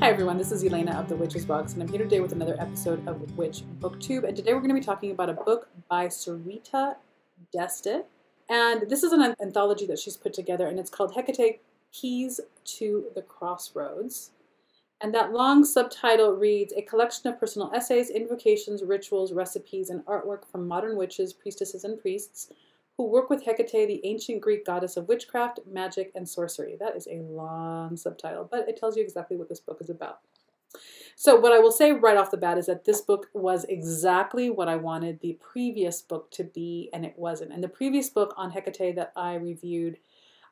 Hi everyone, this is Elena of the Witches Box, and I'm here today with another episode of Witch BookTube. And today we're going to be talking about a book by Sorita D'Este, and this is an anthology that she's put together, and it's called Hekate: Keys to the Crossroads. And that long subtitle reads, a collection of personal essays, invocations, rituals, recipes, and artwork from modern witches, priestesses, and priests who work with Hecate, the ancient Greek goddess of witchcraft, magic, and sorcery. That is a long subtitle, but it tells you exactly what this book is about. So what I will say right off the bat is that this book was exactly what I wanted the previous book to be, and it wasn't. And the previous book on Hecate that I reviewed,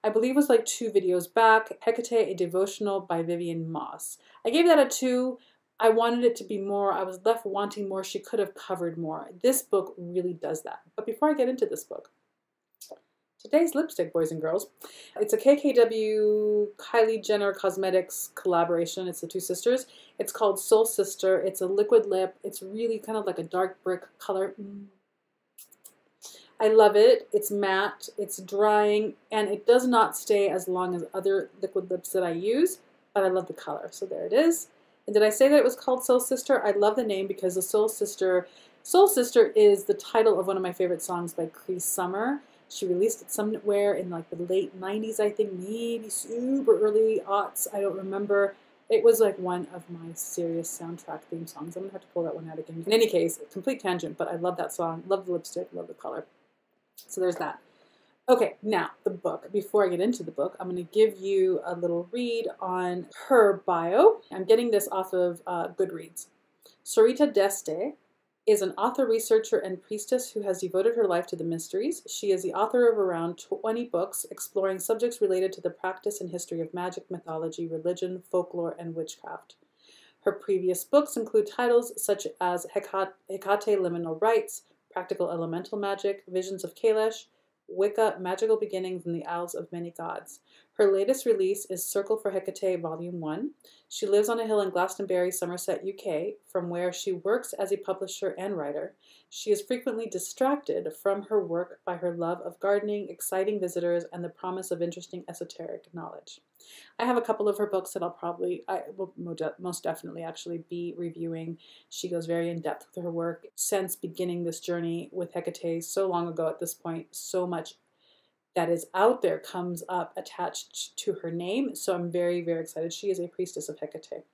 I believe was like 2 videos back, Hecate, a Devotional by Vivian Moss. I gave that a 2. I wanted it to be more. I was left wanting more. She could have covered more. This book really does that. But before I get into this book, today's lipstick, boys and girls. It's a KKW Kylie Jenner Cosmetics collaboration. It's the 2 sisters. It's called Soul Sister. It's a liquid lip. It's really kind of like a dark brick color. I love it. It's matte. It's drying. And it does not stay as long as other liquid lips that I use. But I love the color. So there it is. And did I say that it was called Soul Sister? I love the name because the Soul Sister is the title of one of my favorite songs by Cree Summer. She released it somewhere in like the late 90s, I think, maybe super early aughts. I don't remember. It was like one of my serious soundtrack theme songs. I'm going to have to pull that one out again. In any case, complete tangent, but I love that song. Love the lipstick, love the color. So there's that. Okay, now the book. Before I get into the book, I'm going to give you a little read on her bio. I'm getting this off of Goodreads. Sorita D'Este is an author, researcher, and priestess who has devoted her life to the mysteries. She is the author of around 20 books exploring subjects related to the practice and history of magic, mythology, religion, folklore, and witchcraft. Her previous books include titles such as Hekate Liminal Rites, Practical Elemental Magic, Visions of Kalesh, Wicca, Magical Beginnings, and the Isles of Many Gods. Her latest release is Circle for Hecate, Volume 1. She lives on a hill in Glastonbury, Somerset, UK, from where she works as a publisher and writer. She is frequently distracted from her work by her love of gardening, exciting visitors, and the promise of interesting esoteric knowledge. I have a couple of her books that I will most definitely actually be reviewing. She goes very in depth with her work since beginning this journey with Hecate so long ago at this point. So much that is out there comes up attached to her name. So I'm very, very excited. She is a priestess of Hecate.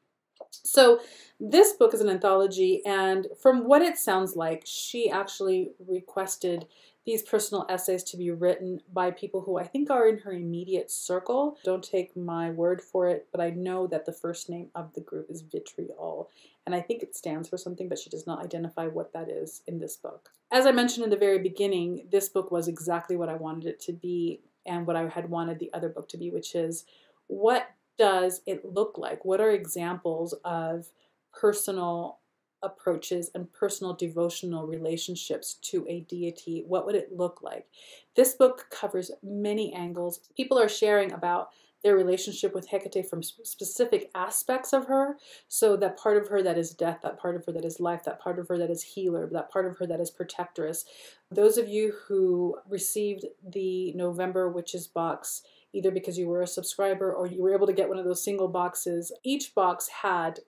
So this book is an anthology, and from what it sounds like, she actually requested these personal essays to be written by people who I think are in her immediate circle. Don't take my word for it, but I know that the first name of the group is Vitriol, and I think it stands for something, but she does not identify what that is in this book. As I mentioned in the very beginning, this book was exactly what I wanted it to be and what I had wanted the other book to be, which is, what does it look like? What are examples of personal approaches and personal devotional relationships to a deity? What would it look like? This book covers many angles. People are sharing about their relationship with Hecate from specific aspects of her. So that part of her that is death, that part of her that is life, that part of her that is healer, that part of her that is protectress. Those of you who received the November Witches box, either because you were a subscriber or you were able to get one of those single boxes, each box had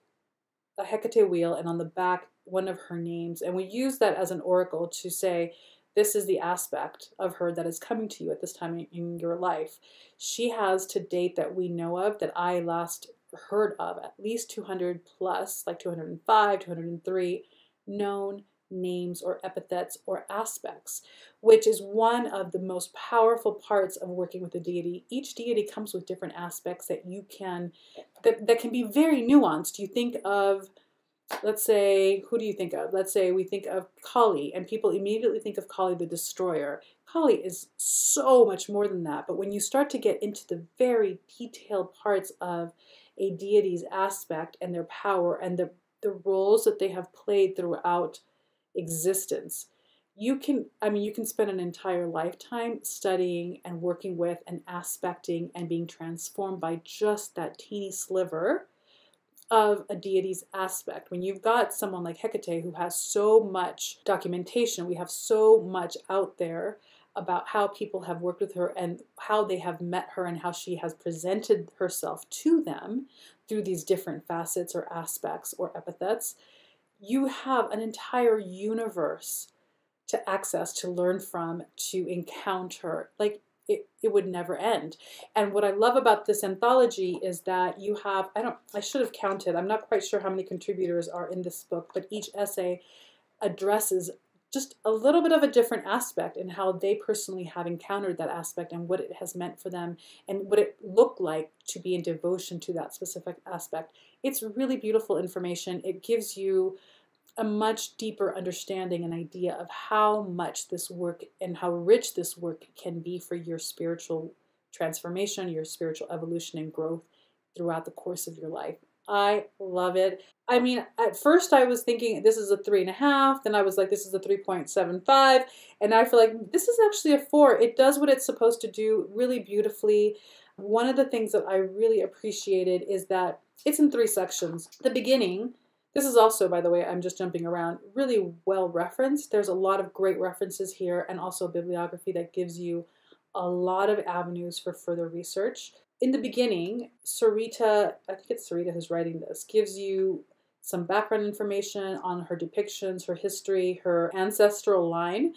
a Hecate wheel, and on the back, one of her names. And we use that as an oracle to say, this is the aspect of her that is coming to you at this time in your life. She has, to date that we know of, that I last heard of, at least 200 plus, like 205, 203 known names or epithets or aspects, which is one of the most powerful parts of working with a deity. Each deity comes with different aspects that you can, that can be very nuanced. You think of, let's say, who do you think of? Let's say we think of Kali, and people immediately think of Kali the Destroyer. Kali is so much more than that, but when you start to get into the very detailed parts of a deity's aspect and their power and the roles that they have played throughout existence, you can spend an entire lifetime studying and working with and aspecting and being transformed by just that teeny sliver of a deity's aspect. When you've got someone like Hecate who has so much documentation, we have so much out there about how people have worked with her and how they have met her and how she has presented herself to them, through these different facets or aspects or epithets, you have an entire universe to access, to learn from, to encounter. Like it would never end. And what I love about this anthology is that you have, I should have counted, I'm not quite sure how many contributors are in this book, but each essay addresses just a little bit of a different aspect and how they personally have encountered that aspect and what it has meant for them and what it looked like to be in devotion to that specific aspect. It's really beautiful information. It gives you a much deeper understanding and idea of how much this work and how rich this work can be for your spiritual transformation, your spiritual evolution and growth throughout the course of your life. I love it. I mean, at first I was thinking this is a 3.5, then I was like, this is a 3.75, and I feel like this is actually a 4. It does what it's supposed to do really beautifully. One of the things that I really appreciated is that it's in 3 sections. The beginning, this is also, by the way, I'm just jumping around, really well referenced. There's a lot of great references here and also a bibliography that gives you a lot of avenues for further research. In the beginning, Sorita, I think it's Sorita who's writing this, gives you some background information on her depictions, her history, her ancestral line,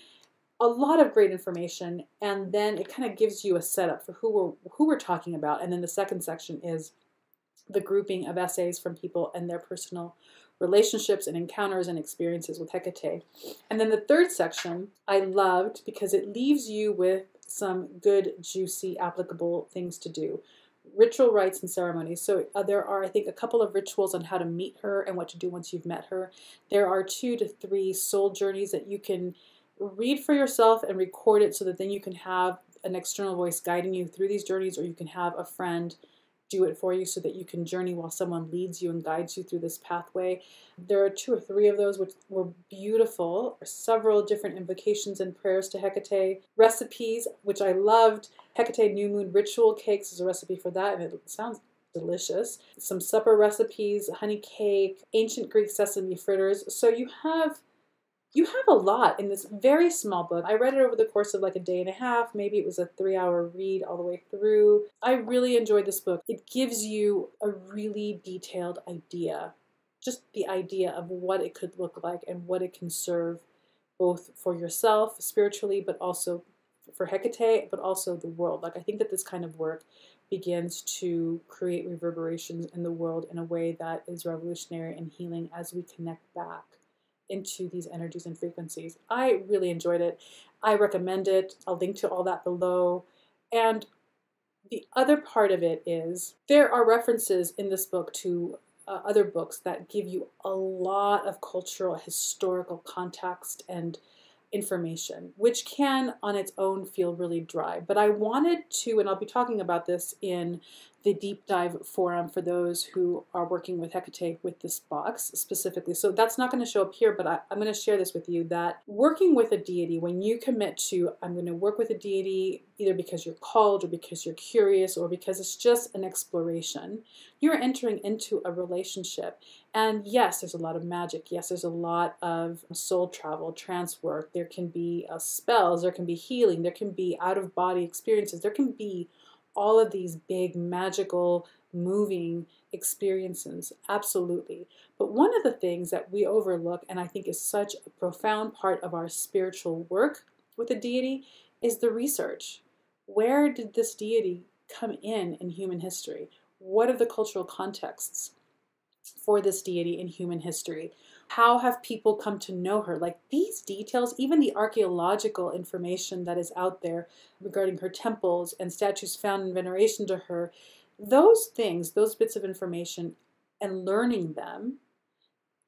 a lot of great information, and then it kind of gives you a setup for who we're talking about. And then the second section is the grouping of essays from people and their personal relationships and encounters and experiences with Hecate. And then the third section I loved because it leaves you with some good, juicy, applicable things to do. Ritual, rites, and ceremonies. So there are, I think, a couple of rituals on how to meet her and what to do once you've met her. There are 2 to 3 soul journeys that you can read for yourself and record it so that then you can have an external voice guiding you through these journeys, or you can have a friend do it for you so that you can journey while someone leads you and guides you through this pathway. There are 2 or 3 of those which were beautiful. Several different invocations and prayers to Hecate. Recipes, which I loved. Hecate New Moon Ritual Cakes is a recipe for that, and it sounds delicious. Some supper recipes, honey cake, ancient Greek sesame fritters. So you have a lot in this very small book. I read it over the course of like a day and a half. Maybe it was a 3-hour read all the way through. I really enjoyed this book. It gives you a really detailed idea, just the idea of what it could look like and what it can serve both for yourself spiritually, but also for Hecate, but also the world. Like, I think that this kind of work begins to create reverberations in the world in a way that is revolutionary and healing as we connect back into these energies and frequencies. I really enjoyed it. I recommend it. I'll link to all that below. And the other part of it is there are references in this book to other books that give you a lot of cultural, historical context and information, which can on its own feel really dry. But I wanted to, and I'll be talking about this in the deep dive forum for those who are working with Hecate with this box specifically. So that's not going to show up here, but I'm going to share this with you, that working with a deity, when you commit to, I'm going to work with a deity, either because you're called or because you're curious or because it's just an exploration, you're entering into a relationship. And yes, there's a lot of magic. Yes, there's a lot of soul travel, trance work. There can be spells, there can be healing, there can be out-of-body experiences, there can be all of these big, magical, moving experiences, absolutely. But one of the things that we overlook, and I think is such a profound part of our spiritual work with a deity, is the research. Where did this deity come in human history? What are the cultural contexts for this deity in human history? How have people come to know her? Like, these details, even the archaeological information that is out there regarding her temples and statues found in veneration to her, those things, those bits of information and learning them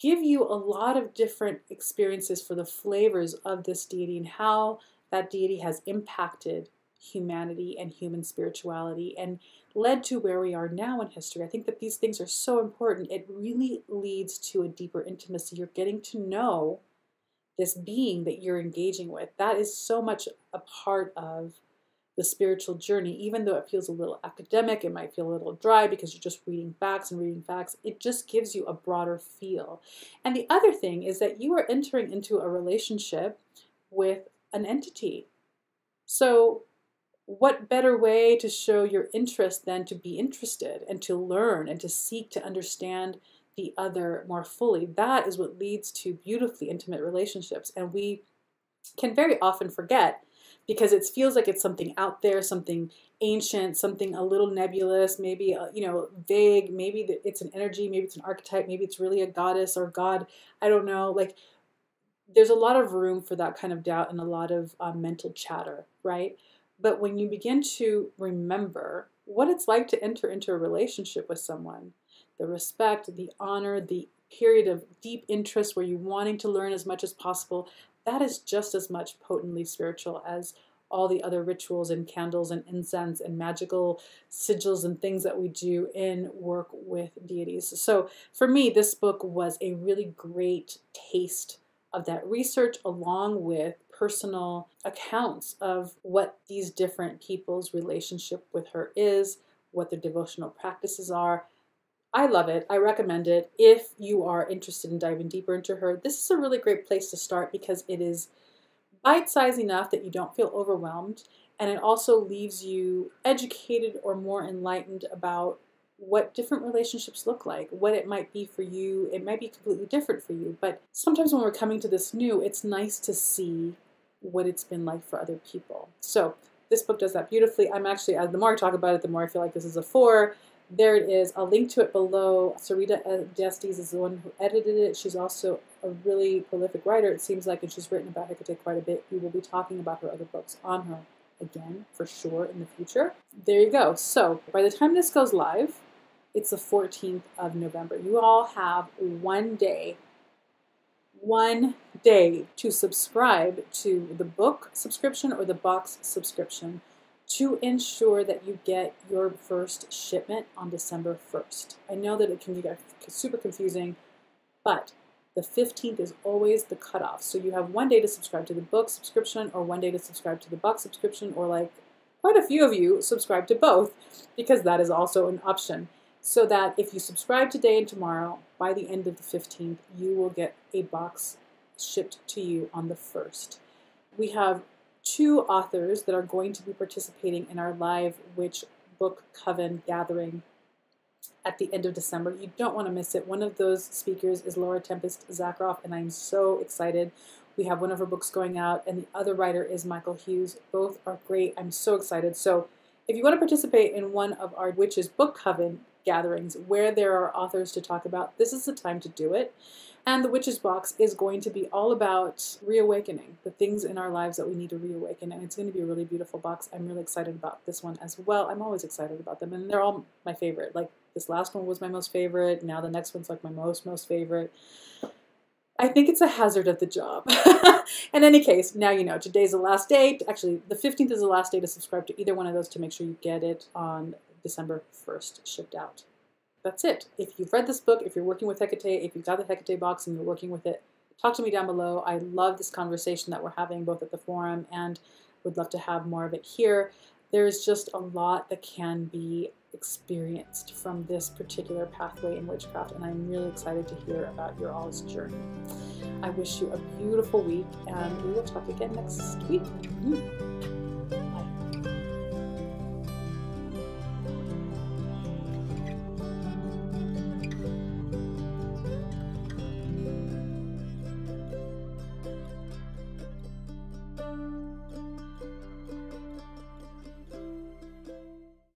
give you a lot of different experiences for the flavors of this deity and how that deity has impacted humanity and human spirituality and led to where we are now in history. I think that these things are so important. It really leads to a deeper intimacy. You're getting to know this being that you're engaging with. That is so much a part of the spiritual journey, even though it feels a little academic, it might feel a little dry because you're just reading facts and reading facts. It just gives you a broader feel. And the other thing is that you are entering into a relationship with an entity. So what better way to show your interest than to be interested and to learn and to seek to understand the other more fully? That is what leads to beautifully intimate relationships. And we can very often forget because it feels like it's something out there, something ancient, something a little nebulous, maybe, vague, maybe it's an energy, maybe it's an archetype, maybe it's really a goddess or god. I don't know. Like, there's a lot of room for that kind of doubt and a lot of mental chatter, right? But when you begin to remember what it's like to enter into a relationship with someone, the respect, the honor, the period of deep interest where you're wanting to learn as much as possible, that is just as much potently spiritual as all the other rituals and candles and incense and magical sigils and things that we do in work with deities. So for me, this book was a really great taste of that research, along with personal accounts of what these different people's relationship with her is, what their devotional practices are. I love it. I recommend it. If you are interested in diving deeper into her, this is a really great place to start because it is bite-sized enough that you don't feel overwhelmed, and it also leaves you educated or more enlightened about what different relationships look like, what it might be for you. It might be completely different for you, but sometimes when we're coming to this new, it's nice to see what it's been like for other people. So this book does that beautifully. I'm actually, the more I talk about it, the more I feel like this is a 4. There it is. I'll link to it below. Sorita D'Este is the one who edited it. She's also a really prolific writer, it seems like, and she's written about Hecate quite a bit. We will be talking about her other books on her again, for sure, in the future. There you go. So by the time this goes live, it's the 14th of November. You all have one day to subscribe to the book subscription or the box subscription to ensure that you get your first shipment on December 1st. I know that it can be super confusing, but the 15th is always the cutoff. So you have one day to subscribe to the book subscription or one day to subscribe to the box subscription, or like quite a few of you subscribe to both because that is also an option. So that if you subscribe today and tomorrow, by the end of the 15th, you will get a box shipped to you on the 1st. We have 2 authors that are going to be participating in our live Witch Book Coven gathering at the end of December. You don't want to miss it. One of those speakers is Laura Tempest Zakroff, and I'm so excited. We have one of her books going out, and the other writer is Michael Hughes. Both are great. I'm so excited. So if you want to participate in one of our Witches Book Coven gatherings where there are authors to talk about, this is the time to do it. And the Witches Box is going to be all about reawakening, the things in our lives that we need to reawaken. And it's going to be a really beautiful box. I'm really excited about this one as well. I'm always excited about them. And they're all my favorite. Like, this last one was my most favorite. Now the next one's like my most favorite. I think it's a hazard of the job. In any case, now you know, today's the last day. Actually, the 15th is the last day to subscribe to either one of those to make sure you get it on December 1st shipped out. That's it. If you've read this book, if you're working with Hecate, if you've got the Hecate box and you're working with it, talk to me down below. I love this conversation that we're having both at the forum and would love to have more of it here. There's just a lot that can be experienced from this particular pathway in witchcraft, and I'm really excited to hear about your all's journey. I wish you a beautiful week, and we will talk again next week. Bye.